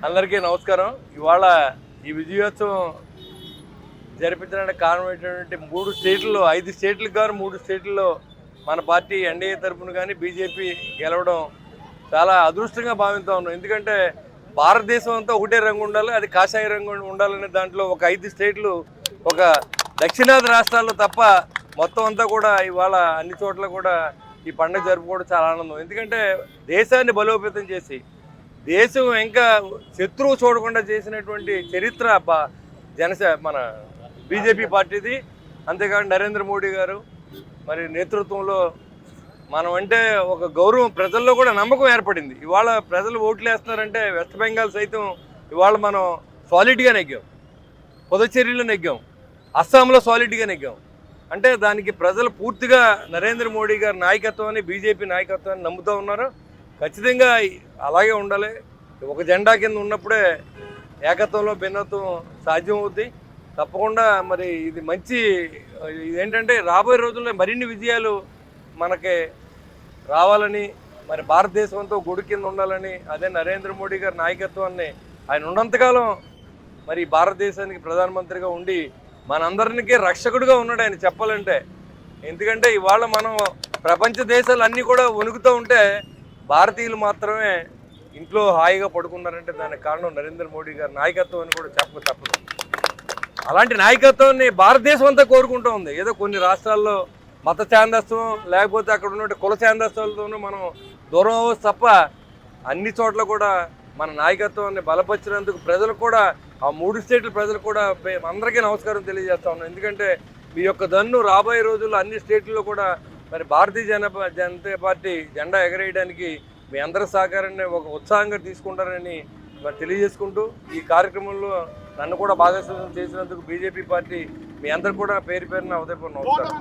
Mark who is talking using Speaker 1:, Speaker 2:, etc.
Speaker 1: అందరికీ నమస్కారం. ఇవాళ ఈ విజయోత్సవం జరిపించడానికి కారణమైనటువంటి 3 స్టేట్లలో 5 స్టేట్లకు గాను 3 స్టేట్లలో మన పార్టీ ఎన్డీఏ తరఫున కానీ బీజేపీ గెలవడం చాలా అదృష్టంగా భావిస్తూ ఉన్నాం. ఎందుకంటే భారతదేశం అంతా ఒకటే రంగు ఉండాలి, అది కాషాయ రంగు ఉండాలనే దాంట్లో ఒక 5 స్టేట్లు, ఒక దక్షిణాది రాష్ట్రాల్లో తప్ప మొత్తం అంతా కూడా ఇవాళ అన్ని చోట్ల కూడా ఈ పండుగ జరుపుకోవడం చాలా ఆనందం. ఎందుకంటే దేశాన్ని బలోపేతం చేసి దేశం ఇంకా శత్రువు చూడకుండా చేసినటువంటి చరిత్ర మన బీజేపీ పార్టీది. అంతేకాదు నరేంద్ర మోడీ గారు మరి నేతృత్వంలో మనం అంటే ఒక గౌరవం, ప్రజల్లో కూడా నమ్మకం ఏర్పడింది. ఇవాళ ప్రజలు ఓట్లు వేస్తున్నారంటే వెస్ట్ బెంగాల్ సైతం ఇవాళ మనం సాలిడ్గా నెగ్గాం, పుదుచ్చేరిలో నెగ్గాం, అస్సాంలో సాలిడ్గా నెగ్గాం. అంటే దానికి ప్రజలు పూర్తిగా నరేంద్ర మోడీ గారి నాయకత్వాన్ని, బీజేపీ నాయకత్వాన్ని నమ్ముతూ ఉన్నారు. ఖచ్చితంగా అలాగే ఉండాలి. ఒక జెండా కింద ఉన్నప్పుడే ఏకత్వంలో భిన్నత్వం సాధ్యం అవుద్ది. తప్పకుండా మరి ఇది మంచి, ఇదేంటంటే రాబోయే రోజుల్లో మరిన్ని విజయాలు మనకి రావాలని, మరి భారతదేశం అంతా గుడి కింద ఉండాలని, అదే నరేంద్ర మోడీ గారి నాయకత్వాన్ని ఆయన ఉన్నంతకాలం మరి భారతదేశానికి ప్రధానమంత్రిగా ఉండి మనందరికీ రక్షకుడిగా ఉన్నాడు ఆయన చెప్పాలంటే. ఎందుకంటే ఇవాళ మనం ప్రపంచ దేశాలు అన్నీ కూడా వణుకుతూ ఉంటే భారతీయులు మాత్రమే ఇంట్లో హాయిగా పడుకున్నారంటే దానికి కారణం నరేంద్ర మోడీ గారి నాయకత్వం అని కూడా తప్పదు. అలాంటి నాయకత్వాన్ని భారతదేశం అంతా కోరుకుంటూ ఉంది. ఏదో కొన్ని రాష్ట్రాల్లో మత ఛాందస్వం లేకపోతే అక్కడ ఉన్నటువంటి కుల ఛాందస్వాలతోనూ మనం దూరం అవ్వచ్చు తప్ప అన్ని చోట్ల కూడా మన నాయకత్వాన్ని బలపరిచినందుకు ప్రజలు కూడా, ఆ 3 స్టేట్ల ప్రజలు కూడా అందరికీ నమస్కారం తెలియజేస్తా ఉన్నాం. ఎందుకంటే మీ యొక్క దన్ను రాబోయే రోజుల్లో అన్ని స్టేట్లలో కూడా మరి భారతీయ జనతా పార్టీ జెండా ఎగరేయడానికి మీ అందరి సహకారాన్ని ఒక ఉత్సాహంగా తీసుకుంటారని మరి తెలియజేసుకుంటూ ఈ కార్యక్రమంలో నన్ను కూడా భాగస్వామ్యం చేసినందుకు బీజేపీ పార్టీ మీ అందరు కూడా పేరు పేరున ఉదయపూర్ణ నమస్కారం.